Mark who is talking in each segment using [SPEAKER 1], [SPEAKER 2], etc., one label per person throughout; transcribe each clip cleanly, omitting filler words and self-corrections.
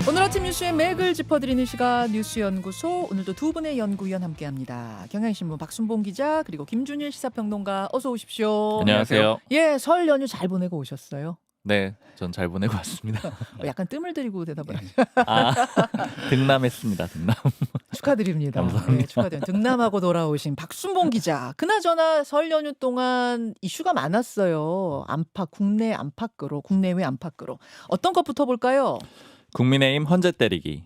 [SPEAKER 1] 오늘 아침 뉴스의 맥을 짚어드리는 시간 뉴스연구소, 오늘도 두 분의 연구위원 함께합니다. 경향신문 박순봉 기자 그리고 김준일 시사평론가, 어서 오십시오.
[SPEAKER 2] 안녕하세요.
[SPEAKER 1] 예, 설 연휴 잘 보내고 오셨어요?
[SPEAKER 2] 네, 전 잘 보내고 왔습니다.
[SPEAKER 1] 약간 뜸을 들이고 대답을 하죠.
[SPEAKER 2] 아, 등남했습니다. 등남.
[SPEAKER 1] 축하드립니다.
[SPEAKER 2] 감사합니다.
[SPEAKER 1] 네, 축하드립니다. 등남하고 돌아오신 박순봉 기자. 그나저나 설 연휴 동안 이슈가 많았어요. 안팎, 국내 안팎으로, 국내외 안팎으로. 어떤 것부터 볼까요?
[SPEAKER 2] 국민의힘 헌재 때리기.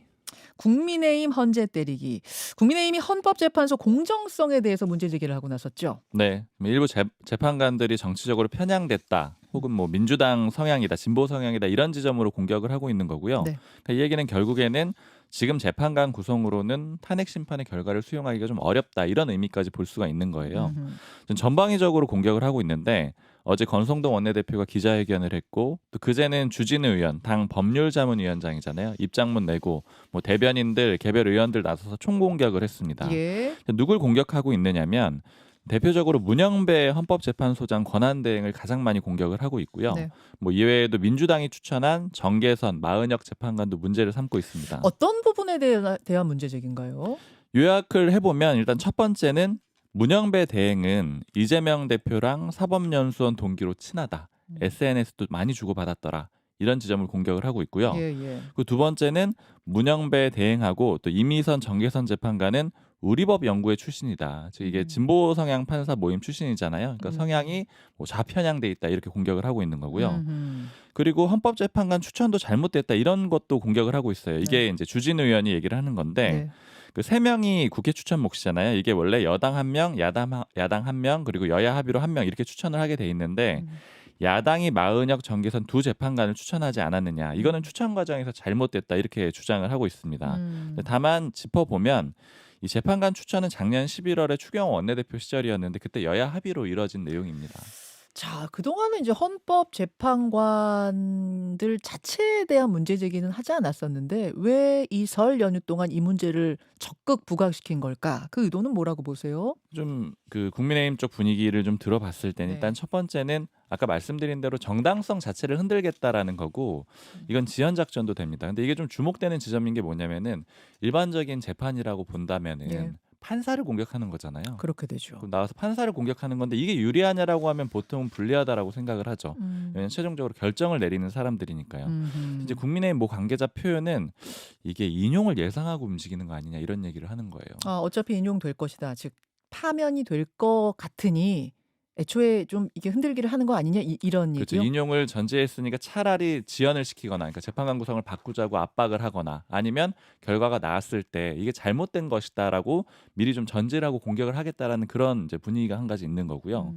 [SPEAKER 1] 국민의힘 헌재 때리기. 국민의힘이 헌법재판소 공정성에 대해서 문제 제기를 하고 나섰죠.
[SPEAKER 2] 네, 일부 재판관들이 정치적으로 편향됐다, 혹은 뭐 민주당 성향이다, 진보 성향이다 이런 지점으로 공격을 하고 있는 거고요.
[SPEAKER 1] 네.
[SPEAKER 2] 그러니까 이 얘기는 결국에는 지금 재판관 구성으로는 탄핵 심판의 결과를 수용하기가 좀 어렵다, 이런 의미까지 볼 수가 있는 거예요. 좀 전방위적으로 공격을 하고 있는데, 어제 권성동 원내대표가 기자회견을 했고, 또 그제는 주진우 의원, 당 법률자문위원장이잖아요. 입장문 내고 뭐 대변인들, 개별 의원들 나서서 총공격을 했습니다.
[SPEAKER 1] 예.
[SPEAKER 2] 누굴 공격하고 있느냐면 대표적으로 문영배 헌법재판소장 권한대행을 가장 많이 공격을 하고 있고요.
[SPEAKER 1] 네.
[SPEAKER 2] 뭐 이외에도 민주당이 추천한 정계선, 마은혁 재판관도 문제를 삼고 있습니다.
[SPEAKER 1] 어떤 부분에 대한 문제 제기인가요?
[SPEAKER 2] 요약을 해보면, 일단 첫 번째는 문영배 대행은 이재명 대표랑 사법연수원 동기로 친하다, SNS도 많이 주고받았더라, 이런 지점을 공격을 하고 있고요.
[SPEAKER 1] 예, 예.
[SPEAKER 2] 그 두 번째는 문영배 대행하고 또 이미선 정계선 재판관은 우리법 연구회 출신이다. 즉 이게 진보 성향 판사 모임 출신이잖아요. 그러니까 성향이 뭐 좌편향돼 있다, 이렇게 공격을 하고 있는 거고요. 그리고 헌법재판관 추천도 잘못됐다, 이런 것도 공격을 하고 있어요. 이게 이제 주진우 의원이 얘기를 하는 건데,
[SPEAKER 1] 네.
[SPEAKER 2] 그 세 명이 국회 추천 몫이잖아요. 이게 원래 여당 한 명, 야당 한 명, 그리고 여야 합의로 한 명, 이렇게 추천을 하게 돼 있는데, 야당이 마은혁, 정계선 두 재판관을 추천하지 않았느냐, 이거는 추천 과정에서 잘못됐다, 이렇게 주장을 하고 있습니다. 다만 짚어보면 이 재판관 추천은 작년 11월에 추경호 원내대표 시절이었는데, 그때 여야 합의로 이뤄진 내용입니다.
[SPEAKER 1] 자, 그동안은 이제 헌법 재판관들 자체에 대한 문제 제기는 하지 않았었는데, 왜 이 설 연휴 동안 이 문제를 적극 부각시킨 걸까? 그 의도는 뭐라고 보세요?
[SPEAKER 2] 좀 그 국민의힘 쪽 분위기를 좀 들어봤을 때는,
[SPEAKER 1] 네.
[SPEAKER 2] 일단 첫 번째는 아까 말씀드린 대로 정당성 자체를 흔들겠다라는 거고, 이건 지연 작전도 됩니다. 근데 이게 좀 주목되는 지점인 게 뭐냐면은, 일반적인 재판이라고 본다면은
[SPEAKER 1] 예.
[SPEAKER 2] 판사를 공격하는 거잖아요.
[SPEAKER 1] 그렇게 되죠.
[SPEAKER 2] 그럼 나와서 판사를 공격하는 건데, 이게 유리하냐라고 하면 보통 불리하다라고 생각을 하죠. 왜냐면 최종적으로 결정을 내리는 사람들이니까요. 이제 국민의힘 모 관계자 표현은 이게 인용을 예상하고 움직이는 거 아니냐, 이런 얘기를 하는 거예요.
[SPEAKER 1] 어차피 인용될 것이다. 즉 파면이 될 것 같으니 애초에 좀 이게 흔들기를 하는 거 아니냐, 이런
[SPEAKER 2] 그렇죠.
[SPEAKER 1] 얘기요?
[SPEAKER 2] 인용을 전제했으니까 차라리 지연을 시키거나, 그러니까 재판관 구성을 바꾸자고 압박을 하거나, 아니면 결과가 나왔을 때 이게 잘못된 것이다라고 미리 좀 전제를 하고 공격을 하겠다라는 그런 이제 분위기가 한 가지 있는 거고요.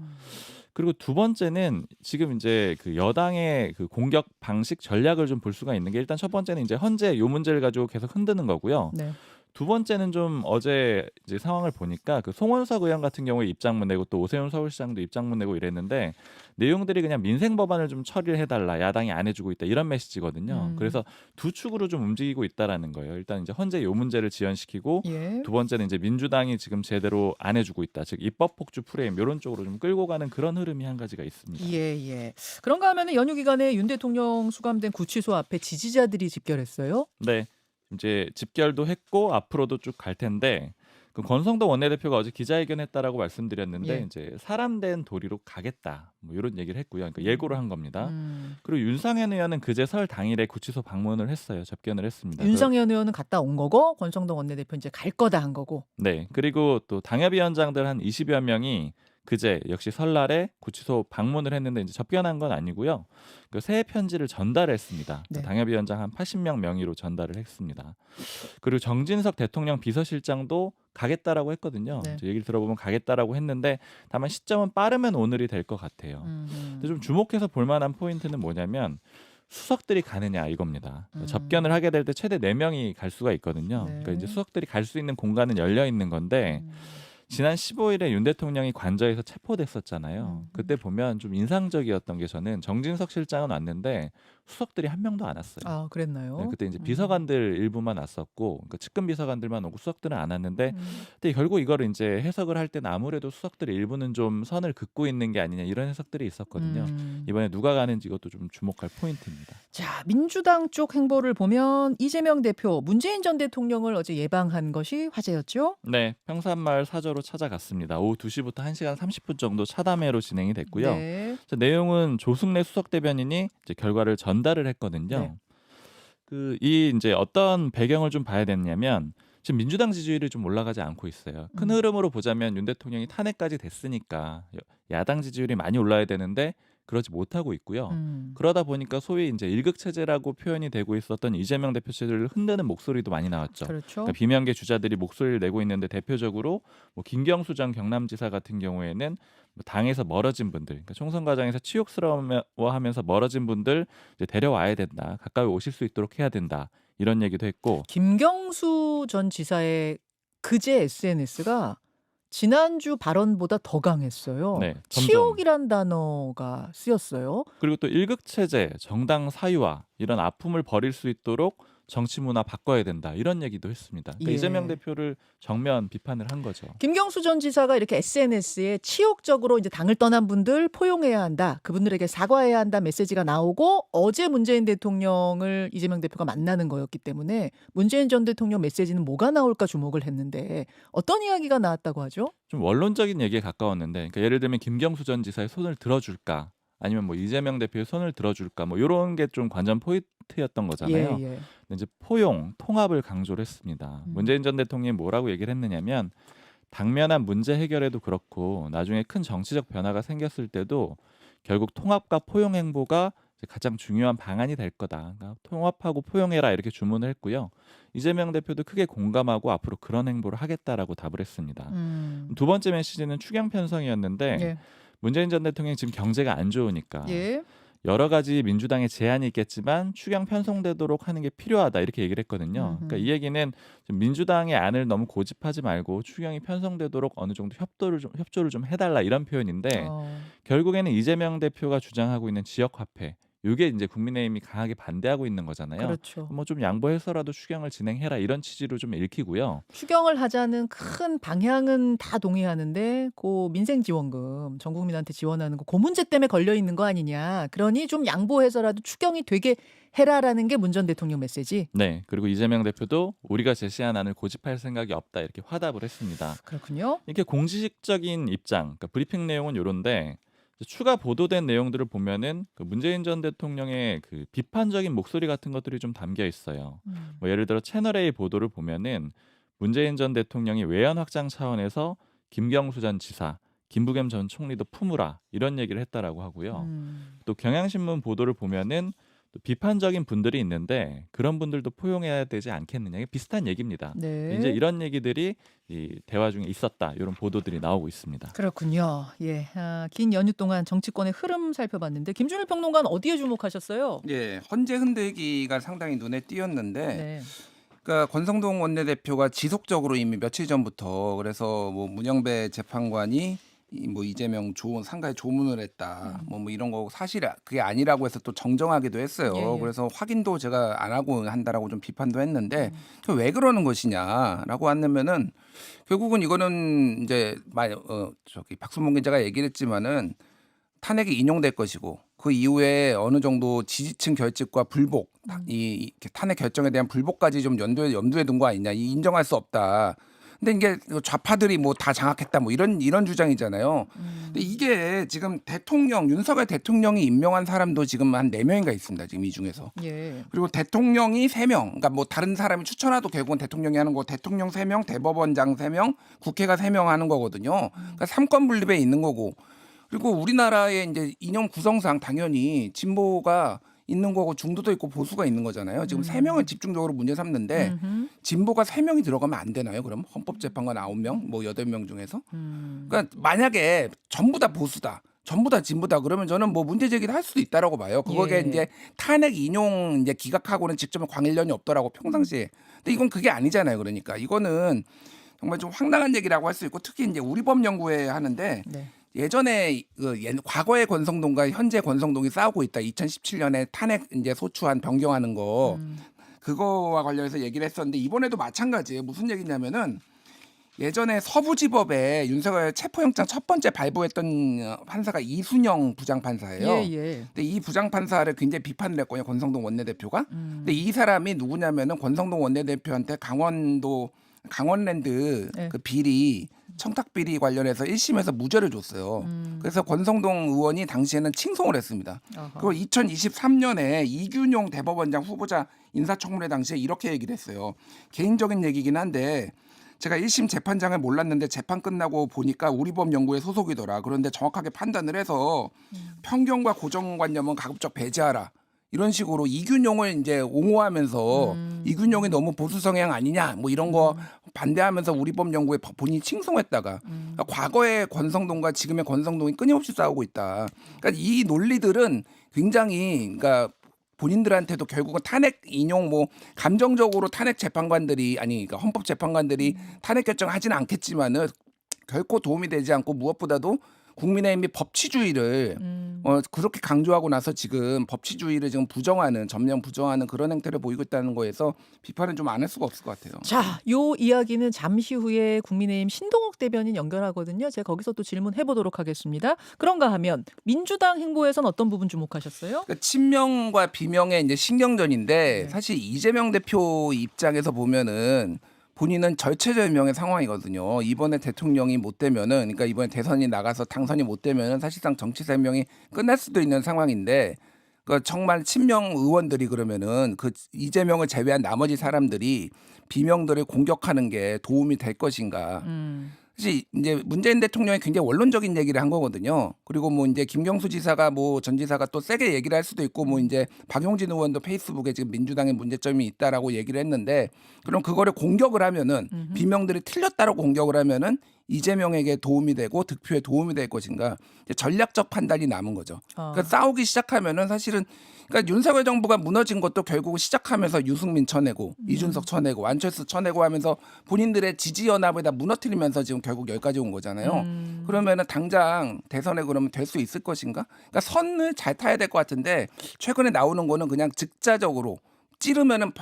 [SPEAKER 2] 그리고 두 번째는 지금 이제 그 여당의 그 공격 방식 전략을 좀 볼 수가 있는 게, 일단 첫 번째는 이제 헌재 요 문제를 가지고 계속 흔드는 거고요.
[SPEAKER 1] 네.
[SPEAKER 2] 두 번째는 좀 어제 이제 상황을 보니까, 그 송원석 의원 같은 경우에 입장문 내고, 또 오세훈 서울시장도 입장문 내고 이랬는데, 내용들이 그냥 민생 법안을 좀 처리를 해달라, 야당이 안 해주고 있다, 이런 메시지거든요. 그래서 두 축으로 좀 움직이고 있다라는 거예요. 일단 이제 헌재 요 문제를 지연시키고,
[SPEAKER 1] 예.
[SPEAKER 2] 두 번째는 이제 민주당이 지금 제대로 안 해주고 있다, 즉 입법 폭주 프레임, 이런 쪽으로 좀 끌고 가는 그런 흐름이 한 가지가 있습니다.
[SPEAKER 1] 예, 예. 그런가 하면은 연휴 기간에 윤 대통령 수감된 구치소 앞에 지지자들이 집결했어요?
[SPEAKER 2] 네, 이제 집결도 했고 앞으로도 쭉 갈 텐데, 그 권성동 원내대표가 어제 기자회견했다라고 말씀드렸는데,
[SPEAKER 1] 예.
[SPEAKER 2] 이제 사람 된 도리로 가겠다, 뭐 이런 얘기를 했고요. 그러니까 예고를 한 겁니다.
[SPEAKER 1] 음.
[SPEAKER 2] 그리고 윤상현 의원은 그제 설 당일에 구치소 방문을 했어요. 접견을 했습니다.
[SPEAKER 1] 윤상현 의원은 갔다 온 거고, 권성동 원내대표 이제 갈 거다 한 거고.
[SPEAKER 2] 네, 그리고 또 당협위원장들 한 20여 명이 그제 역시 설날에 구치소 방문을 했는데, 이제 접견한 건 아니고요. 그 새해 편지를 전달했습니다.
[SPEAKER 1] 네.
[SPEAKER 2] 당협위원장 한 80명 명의로 전달을 했습니다. 그리고 정진석 대통령 비서실장도 가겠다라고 했거든요.
[SPEAKER 1] 네.
[SPEAKER 2] 이제 얘기를 들어보면 가겠다라고 했는데, 다만 시점은 빠르면 오늘이 될 것 같아요. 근데 좀 주목해서 볼 만한 포인트는 뭐냐면, 수석들이 가느냐, 이겁니다. 접견을 하게 될 때 최대 4명이 갈 수가 있거든요.
[SPEAKER 1] 네.
[SPEAKER 2] 그러니까 이제 수석들이 갈 수 있는 공간은 열려 있는 건데, 지난 15일에 윤 대통령이 관저에서 체포됐었잖아요. 그때 보면 좀 인상적이었던 게, 저는 정진석 실장은 왔는데 수석들이 한 명도 안 왔어요.
[SPEAKER 1] 아
[SPEAKER 2] 네,
[SPEAKER 1] 그랬나요?
[SPEAKER 2] 그때 이제 비서관들 일부만 왔었고, 그러니까 측근 비서관들만 오고 수석들은 안 왔는데, 근데 결국 이거를 이제 해석을 할 때는 아무래도 수석들의 일부는 좀 선을 긋고 있는 게 아니냐 이런 해석들이 있었거든요.
[SPEAKER 1] 음.
[SPEAKER 2] 이번에 누가 가는지 이것도 좀 주목할 포인트입니다.
[SPEAKER 1] 자, 민주당 쪽 행보를 보면 이재명 대표, 문재인 전 대통령을 어제 예방한 것이 화제였죠?
[SPEAKER 2] 네, 평산마을 사저로 찾아갔습니다. 오후 2시부터 1시간 30분 정도 차담회로 진행이 됐고요.
[SPEAKER 1] 네.
[SPEAKER 2] 자, 내용은 조승래 수석 대변인이 이제 결과를 전달을
[SPEAKER 1] 네.
[SPEAKER 2] 했거든요. 이 이제 어떤 배경을 좀 봐야 되냐면, 지금 민주당 지지율이 좀 올라가지 않고 있어요. 큰 흐름으로 보자면 윤 대통령이 탄핵까지 됐으니까 야당 지지율이 많이 올라야 되는데 그러지 못하고 있고요.
[SPEAKER 1] 음.
[SPEAKER 2] 그러다 보니까 소위 이제 일극 체제라고 표현이 되고 있었던 이재명 대표 체제를 흔드는 목소리도 많이 나왔죠.
[SPEAKER 1] 그렇죠.
[SPEAKER 2] 그러니까 비명계 주자들이 목소리를 내고 있는데, 대표적으로 뭐 김경수 전 경남지사 같은 경우에는 뭐 당에서 멀어진 분들, 그러니까 총선 과정에서 치욕스러워하면서 멀어진 분들 이제 데려와야 된다, 가까이 오실 수 있도록 해야 된다, 이런 얘기도 했고.
[SPEAKER 1] 김경수 전 지사의 그제 SNS가 지난주 발언보다 더 강했어요.
[SPEAKER 2] 네, 점점.
[SPEAKER 1] 치욕이란 단어가 쓰였어요.
[SPEAKER 2] 그리고 또 일극 체제, 정당 사유화, 이런 아픔을 버릴 수 있도록 정치 문화 바꿔야 된다, 이런 얘기도 했습니다. 그러니까
[SPEAKER 1] 예.
[SPEAKER 2] 이재명 대표를 정면 비판을 한 거죠.
[SPEAKER 1] 김경수 전 지사가 이렇게 SNS에 치욕적으로 이제 당을 떠난 분들 포용해야 한다, 그분들에게 사과해야 한다 메시지가 나오고, 어제 문재인 대통령을 이재명 대표가 만나는 거였기 때문에 문재인 전 대통령 메시지는 뭐가 나올까 주목을 했는데 어떤 이야기가 나왔다고 하죠?
[SPEAKER 2] 좀 원론적인 얘기에 가까웠는데, 그러니까 예를 들면 김경수 전 지사의 손을 들어줄까, 아니면 뭐 이재명 대표의 손을 들어줄까, 뭐 이런 게 좀 관전 포인트였던 거잖아요.
[SPEAKER 1] 예.
[SPEAKER 2] 근데 이제 포용, 통합을 강조를 했습니다. 문재인 전 대통령이 뭐라고 얘기를 했느냐면, 당면한 문제 해결에도 그렇고 나중에 큰 정치적 변화가 생겼을 때도 결국 통합과 포용 행보가 이제 가장 중요한 방안이 될 거다. 그러니까 통합하고 포용해라, 이렇게 주문을 했고요. 이재명 대표도 크게 공감하고 앞으로 그런 행보를 하겠다라고 답을 했습니다. 두 번째 메시지는 추경 편성이었는데,
[SPEAKER 1] 예.
[SPEAKER 2] 문재인 전 대통령이 지금 경제가 안 좋으니까
[SPEAKER 1] 예.
[SPEAKER 2] 여러 가지 민주당의 제안이 있겠지만 추경 편성되도록 하는 게 필요하다, 이렇게 얘기를 했거든요. 그러니까 이 얘기는 좀 민주당의 안을 너무 고집하지 말고 추경이 편성되도록 어느 정도 협조를 좀 해달라, 이런 표현인데, 결국에는 이재명 대표가 주장하고 있는 지역 화폐, 이게 이제 국민의힘이 강하게 반대하고 있는 거잖아요.
[SPEAKER 1] 그렇죠.
[SPEAKER 2] 뭐 좀 양보해서라도 추경을 진행해라, 이런 취지로 좀 읽히고요.
[SPEAKER 1] 추경을 하자는 큰 방향은 다 동의하는데 그 민생지원금 전 국민한테 지원하는 거, 그 문제 때문에 걸려 있는 거 아니냐. 그러니 좀 양보해서라도 추경이 되게 해라라는 게 문 전 대통령 메시지.
[SPEAKER 2] 네, 그리고 이재명 대표도 우리가 제시한 안을 고집할 생각이 없다, 이렇게 화답을 했습니다.
[SPEAKER 1] 그렇군요.
[SPEAKER 2] 이렇게 공식적인 입장, 그러니까 브리핑 내용은 요런데, 추가 보도된 내용들을 보면은 그 문재인 전 대통령의 그 비판적인 목소리 같은 것들이 좀 담겨 있어요. 뭐 예를 들어 채널 A 보도를 보면은 문재인 전 대통령이 외연 확장 차원에서 김경수 전 지사, 김부겸 전 총리도 품으라, 이런 얘기를 했다라고 하고요. 또 경향신문 보도를 보면은 또 비판적인 분들이 있는데 그런 분들도 포용해야 되지 않겠느냐, 이게 비슷한 얘기입니다.
[SPEAKER 1] 네.
[SPEAKER 2] 이제 이런 얘기들이 이 대화 중에 있었다, 이런 보도들이 나오고 있습니다.
[SPEAKER 1] 그렇군요. 예. 긴 연휴 동안 정치권의 흐름 살펴봤는데 김준일 평론가는 어디에 주목하셨어요?
[SPEAKER 3] 예, 헌재 흔들기가 상당히 눈에 띄었는데,
[SPEAKER 1] 네.
[SPEAKER 3] 그러니까 권성동 원내대표가 지속적으로 이미 며칠 전부터, 그래서 뭐 문영배 재판관이 뭐 이재명 상가에 조문을 했다, 뭐 이런 거 사실 그게 아니라고 해서 또 정정하기도 했어요.
[SPEAKER 1] 예.
[SPEAKER 3] 그래서 확인도 제가 안 하고 한다라고 좀 비판도 했는데, 왜 그러는 것이냐라고 한다면은 결국은 이거는 이제 박수봉 기자가 얘기를 했지만은 탄핵이 인용될 것이고, 그 이후에 어느 정도 지지층 결집과 불복, 이 탄핵 결정에 대한 불복까지 좀 염두에 둔 거 아니냐, 인정할 수 없다. 근데 이게 좌파들이 뭐 다 장악했다, 뭐 이런 주장이잖아요. 근데 이게 지금 윤석열 대통령이 임명한 사람도 지금 한 4명인가 있습니다, 지금 이 중에서.
[SPEAKER 1] 예.
[SPEAKER 3] 그리고 대통령이 3명, 그러니까 뭐 다른 사람이 추천하도 결국은 대통령이 하는 거, 대통령 3명, 대법원장 3명, 국회가 3명 하는 거거든요. 그러니까 3권 분립에 있는 거고. 그리고 우리나라의 이제 이념 구성상 당연히 진보가 있는 거고 중도도 있고 보수가 있는 거잖아요. 지금 3명을 집중적으로 문제 삼는데, 진보가 3명이 들어가면 안 되나요? 그럼 헌법재판관 9명, 뭐 8명 중에서. 그러니까 만약에 전부 다 보수다, 전부 다 진보다, 그러면 저는 뭐 문제 제기를 할 수도 있다라고 봐요. 그거에
[SPEAKER 1] 예.
[SPEAKER 3] 이제 탄핵 인용 이제 기각하고는 직접 관련이 없더라고, 평상시에. 근데 이건 그게 아니잖아요. 그러니까 이거는 정말 좀 황당한 얘기라고 할 수 있고, 특히 이제 우리 법 연구회 하는데,
[SPEAKER 1] 네.
[SPEAKER 3] 예전에 과거의 권성동과 현재 권성동이 싸우고 있다. 2017년에 탄핵 이제 소추안 변경하는 거 그거와 관련해서 얘기를 했었는데 이번에도 마찬가지예요. 무슨 얘기냐면은 예전에 서부지법에 윤석열 체포영장 첫 번째 발부했던 판사가 이순영 부장판사예요.
[SPEAKER 1] 예.
[SPEAKER 3] 근데 이 부장판사를 굉장히 비판을 했거든요. 권성동 원내대표가. 근데 이 사람이 누구냐면은 권성동 원내대표한테 강원랜드
[SPEAKER 1] 네.
[SPEAKER 3] 그 비리 청탁 비리 관련해서 1심에서 무죄를 줬어요. 그래서 권성동 의원이 당시에는 칭송을 했습니다.
[SPEAKER 1] 아하.
[SPEAKER 3] 그리고 2023년에 이균용 대법원장 후보자 인사청문회 당시에 이렇게 얘기를 했어요. 개인적인 얘기긴 한데 제가 1심 재판장을 몰랐는데 재판 끝나고 보니까 우리법연구회 소속이더라. 그런데 정확하게 판단을 해서 편견과 고정관념은 가급적 배제하라. 이런 식으로 이균용을 이제 옹호하면서 이균용이 너무 보수 성향 아니냐 뭐 이런 거 반대하면서 우리법연구회 본인이 칭송했다가 그러니까 과거의 권성동과 지금의 권성동이 끊임없이 싸우고 있다. 그러니까 이 논리들은 굉장히 그러니까 본인들한테도 결국은 탄핵 인용 뭐 감정적으로 탄핵 재판관들이 그러니까 헌법 재판관들이 탄핵 결정하지는 않겠지만은 결코 도움이 되지 않고 무엇보다도 국민의힘이 법치주의를 그렇게 강조하고 나서 지금 법치주의를 지금 전면 부정하는 그런 행태를 보이고 있다는 거에서 비판은 좀 안 할 수가 없을 것 같아요.
[SPEAKER 1] 자, 요 이야기는 잠시 후에 국민의힘 신동욱 대변인 연결하거든요. 제가 거기서 또 질문해 보도록 하겠습니다. 그런가 하면 민주당 행보에선 어떤 부분 주목하셨어요?
[SPEAKER 3] 그러니까 친명과 비명의 이제 신경전인데
[SPEAKER 1] 네.
[SPEAKER 3] 사실 이재명 대표 입장에서 보면은 본인은 절체절명의 상황이거든요. 이번에 대통령이 못 되면은 그러니까 이번에 대선이 나가서 당선이 못 되면은 사실상 정치 생명이 끝날 수도 있는 상황인데 그 정말 친명 의원들이 그러면은 그 이재명을 제외한 나머지 사람들이 비명들을 공격하는 게 도움이 될 것인가? 사실 이제 문재인 대통령이 굉장히 원론적인 얘기를 한 거거든요. 그리고 뭐 이제 김경수 지사가 뭐 전 지사가 또 세게 얘기를 할 수도 있고 뭐 이제 박용진 의원도 페이스북에 지금 민주당의 문제점이 있다라고 얘기를 했는데 그럼 그거를 공격을 하면은 비명들이 틀렸다라고 공격을 하면은 이재명에게 도움이 되고 득표에 도움이 될 것인가 이제 전략적 판단이 남은 거죠. 그러니까 싸우기 시작하면은 사실은 그러니까 윤석열 정부가 무너진 것도 결국 시작하면서 유승민 쳐내고 이준석 쳐내고 안철수 쳐내고 하면서 본인들의 지지 연합을 다 무너뜨리면서 지금 결국 여기까지 온 거잖아요. 그러면은 당장 대선에 그러면 될 수 있을 것인가? 그러니까 선을 잘 타야 될 것 같은데 최근에 나오는 거는 그냥 즉자적으로 찌르면은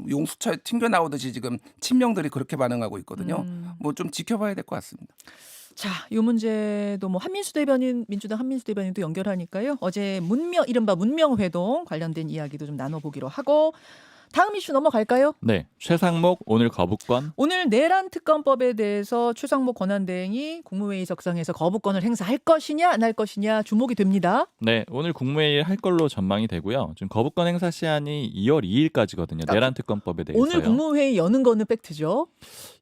[SPEAKER 3] 용수철 튕겨 나오듯이 지금 친명들이 그렇게 반응하고 있거든요. 뭐 좀 지켜봐야 될 것 같습니다.
[SPEAKER 1] 자, 이 문제도 뭐 민주당 한민수 대변인도 연결하니까요. 어제 이른바 문명회동 관련된 이야기도 좀 나눠보기로 하고 다음 이슈 넘어갈까요?
[SPEAKER 2] 네, 최상목 오늘 거부권.
[SPEAKER 1] 오늘 내란 특검법에 대해서 최상목 권한대행이 국무회의석상에서 거부권을 행사할 것이냐 안 할 것이냐 주목이 됩니다.
[SPEAKER 2] 네, 오늘 국무회의 할 걸로 전망이 되고요. 지금 거부권 행사 시한이 2월 2일까지거든요. 내란 특검법에 대해서요.
[SPEAKER 1] 오늘 국무회의 여는 거는 팩트죠.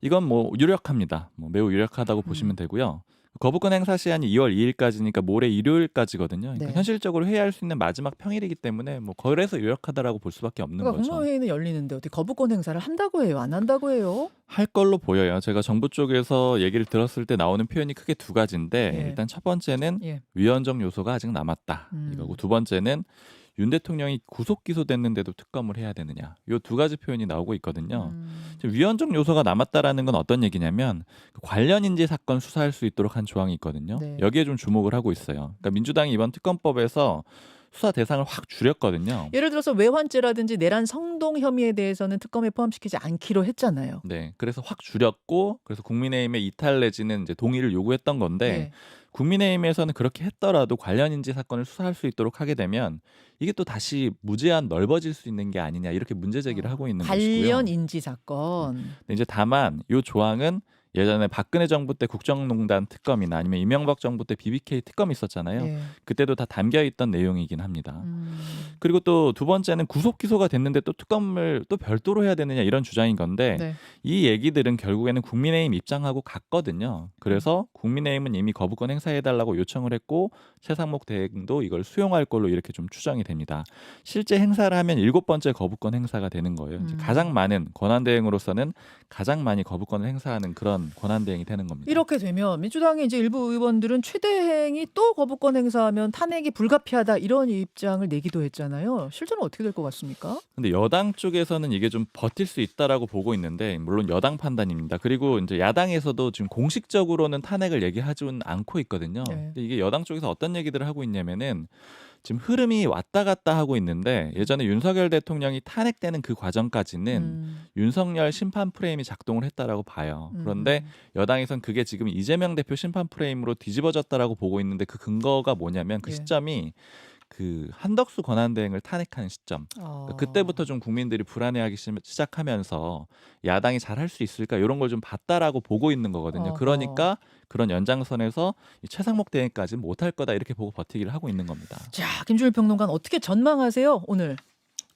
[SPEAKER 2] 이건 뭐 유력합니다. 매우 유력하다고 보시면 되고요. 거부권 행사 시한이 2월 2일까지니까 모레 일요일까지거든요. 그러니까
[SPEAKER 1] 네.
[SPEAKER 2] 현실적으로 회의할 수 있는 마지막 평일이기 때문에 뭐 그래서 유력하다라고 볼 수밖에 없는
[SPEAKER 1] 그러니까
[SPEAKER 2] 거죠.
[SPEAKER 1] 국무회의는 열리는데 어떻게 거부권 행사를 한다고 해요? 안 한다고 해요?
[SPEAKER 2] 할 걸로 보여요. 제가 정부 쪽에서 얘기를 들었을 때 나오는 표현이 크게 두 가지인데
[SPEAKER 1] 예.
[SPEAKER 2] 일단 첫 번째는
[SPEAKER 1] 예.
[SPEAKER 2] 위헌적 요소가 아직 남았다. 이거고 두 번째는 윤 대통령이 구속 기소됐는데도 특검을 해야 되느냐. 이 두 가지 표현이 나오고 있거든요. 지금 위헌적 요소가 남았다라는 건 어떤 얘기냐면 관련 인지 사건 수사할 수 있도록 한 조항이 있거든요.
[SPEAKER 1] 네.
[SPEAKER 2] 여기에 좀 주목을 하고 있어요. 그러니까 민주당이 이번 특검법에서 수사 대상을 확 줄였거든요.
[SPEAKER 1] 예를 들어서 외환죄라든지 내란 성동 혐의에 대해서는 특검에 포함시키지 않기로 했잖아요.
[SPEAKER 2] 네, 그래서 확 줄였고 그래서 국민의힘의 이탈 내지는 이제 동의를 요구했던 건데
[SPEAKER 1] 네.
[SPEAKER 2] 국민의힘에서는 그렇게 했더라도 관련 인지 사건을 수사할 수 있도록 하게 되면 이게 또 다시 무제한 넓어질 수 있는 게 아니냐 이렇게 문제 제기를 하고 있는 것이고요.
[SPEAKER 1] 관련 인지 사건.
[SPEAKER 2] 근데 이제 다만 이 조항은 예전에 박근혜 정부 때 국정농단 특검이나 아니면 이명박 정부 때 BBK 특검이 있었잖아요.
[SPEAKER 1] 예.
[SPEAKER 2] 그때도 다 담겨 있던 내용이긴 합니다. 그리고 또 두 번째는 구속 기소가 됐는데 또 특검을 또 별도로 해야 되느냐 이런 주장인 건데
[SPEAKER 1] 네.
[SPEAKER 2] 이 얘기들은 결국에는 국민의힘 입장하고 같거든요. 그래서 국민의힘은 이미 거부권 행사해달라고 요청을 했고 최상목 대행도 이걸 수용할 걸로 이렇게 좀 추정이 됩니다. 실제 행사를 하면 7번째 거부권 행사가 되는 거예요. 이제 가장 많은 권한대행으로서는 가장 많이 거부권을 행사하는 그런 그런 권한 대행이 되는 겁니다.
[SPEAKER 1] 이렇게 되면 민주당의 이제 일부 의원들은 최대행이 또 거부권 행사하면 탄핵이 불가피하다 이런 입장을 내기도 했잖아요. 실제는 어떻게 될 것 같습니까?
[SPEAKER 2] 근데 여당 쪽에서는 이게 좀 버틸 수 있다라고 보고 있는데 물론 여당 판단입니다. 그리고 이제 야당에서도 지금 공식적으로는 탄핵을 얘기하지는 않고 있거든요.
[SPEAKER 1] 네.
[SPEAKER 2] 근데 이게 여당 쪽에서 어떤 얘기들을 하고 있냐면은 지금 흐름이 왔다 갔다 하고 있는데 예전에 윤석열 대통령이 탄핵되는 그 과정까지는 윤석열 심판 프레임이 작동을 했다라고 봐요. 그런데 여당에선 그게 지금 이재명 대표 심판 프레임으로 뒤집어졌다라고 보고 있는데 그 근거가 뭐냐면 그
[SPEAKER 1] 예.
[SPEAKER 2] 시점이 그 한덕수 권한대행을 탄핵하는 시점. 그러니까 그때부터 좀 국민들이 불안해하기 시작하면서 야당이 잘할 수 있을까 이런 걸 좀 봤다라고 보고 있는 거거든요.
[SPEAKER 1] 어허.
[SPEAKER 2] 그러니까 그런 연장선에서 이 최상목 대행까지는 못할 거다 이렇게 보고 버티기를 하고 있는 겁니다.
[SPEAKER 1] 자, 김준일 평론가는 어떻게 전망하세요 오늘?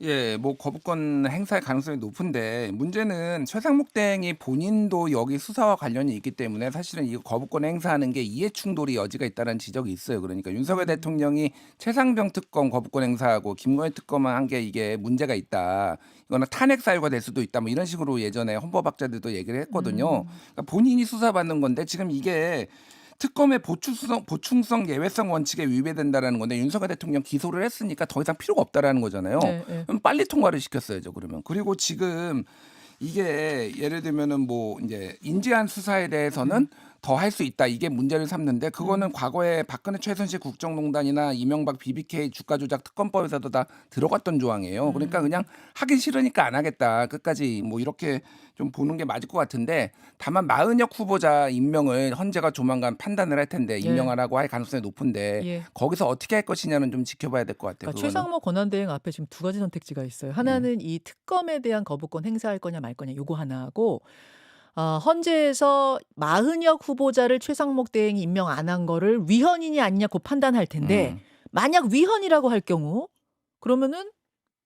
[SPEAKER 3] 예, 뭐 거부권 행사의 가능성이 높은데 문제는 최상목 대행이 본인도 여기 수사와 관련이 있기 때문에 사실은 이 거부권 행사하는 게 이해 충돌이 여지가 있다는 지적이 있어요. 그러니까 윤석열 대통령이 최상병 특검 거부권 행사하고 김건희 특검만 한 게 이게 문제가 있다. 이거는 탄핵 사유가 될 수도 있다. 뭐 이런 식으로 예전에 헌법학자들도 얘기를 했거든요. 그러니까 본인이 수사받는 건데 지금 이게 특검의 보충성 예외성 원칙에 위배된다라는 건데 윤석열 대통령 기소를 했으니까 더 이상 필요가 없다라는 거잖아요.
[SPEAKER 1] 네, 네.
[SPEAKER 3] 그럼 빨리 통과를 시켰어야죠. 그러면 그리고 지금 이게 예를 들면은 뭐 이제 인지한 수사에 대해서는 더 할 수 있다 이게 문제를 삼는데 그거는 과거에 박근혜 최순실 국정농단이나 이명박 BBK 주가 조작 특검법에서도 다 들어갔던 조항이에요. 그러니까 그냥 하기 싫으니까 안 하겠다 끝까지 뭐 이렇게 좀 보는 게 맞을 것 같은데 다만 마은혁 후보자 임명을 헌재가 조만간 판단을 할 텐데 임명하라고 할 가능성이 높은데
[SPEAKER 1] 예.
[SPEAKER 3] 거기서 어떻게 할 것이냐는 좀 지켜봐야 될 것 같아요.
[SPEAKER 1] 그러니까
[SPEAKER 3] 그거는.
[SPEAKER 1] 최상목 권한대행 앞에 지금 두 가지 선택지가 있어요. 하나는 이 특검에 대한 거부권 행사할 거냐 말 거냐 요거 하나하고 헌재에서 마은혁 후보자를 최상목 대행이 임명 안 한 거를 위헌이냐 아니냐 고 판단할 텐데 만약 위헌이라고 할 경우 그러면은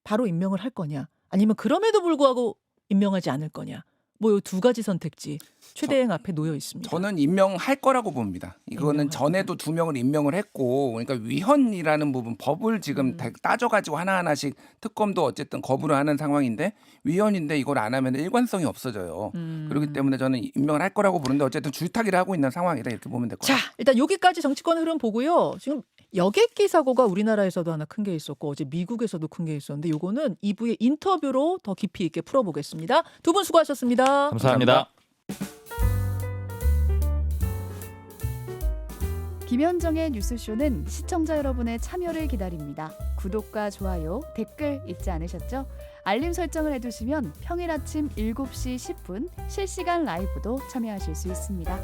[SPEAKER 1] 바로 임명을 할 거냐 아니면 그럼에도 불구하고 임명하지 않을 거냐 뭐 요 두 가지 선택지 최대행 앞에 놓여 있습니다.
[SPEAKER 3] 저는 임명할 거라고 봅니다. 이거는
[SPEAKER 1] 임명할
[SPEAKER 3] 전에도 2명을 임명을 했고 그러니까 위헌이라는 부분 법을 지금 따져가지고 하나하나씩 특검도 어쨌든 거부를 하는 상황인데 위헌인데 이걸 안 하면 일관성이 없어져요. 그렇기 때문에 저는 임명을 할 거라고 보는데 어쨌든 줄타기를 하고 있는 상황이다 이렇게 보면 될 것
[SPEAKER 1] 자,
[SPEAKER 3] 같아요.
[SPEAKER 1] 일단 여기까지 정치권 흐름 보고요. 지금 여객기 사고가 우리나라에서도 하나 큰 게 있었고 어제 미국에서도 큰 게 있었는데 요거는 2부의 인터뷰로 더 깊이 있게 풀어보겠습니다. 두 분 수고하셨습니다.
[SPEAKER 2] 감사합니다.
[SPEAKER 4] 김현정의 뉴스쇼는 시청자 여러분의 참여를 기다립니다. 구독과 좋아요, 댓글 잊지 않으셨죠? 알림 설정을 해두시면 평일 아침 7시 10분 실시간 라이브도 참여하실 수 있습니다.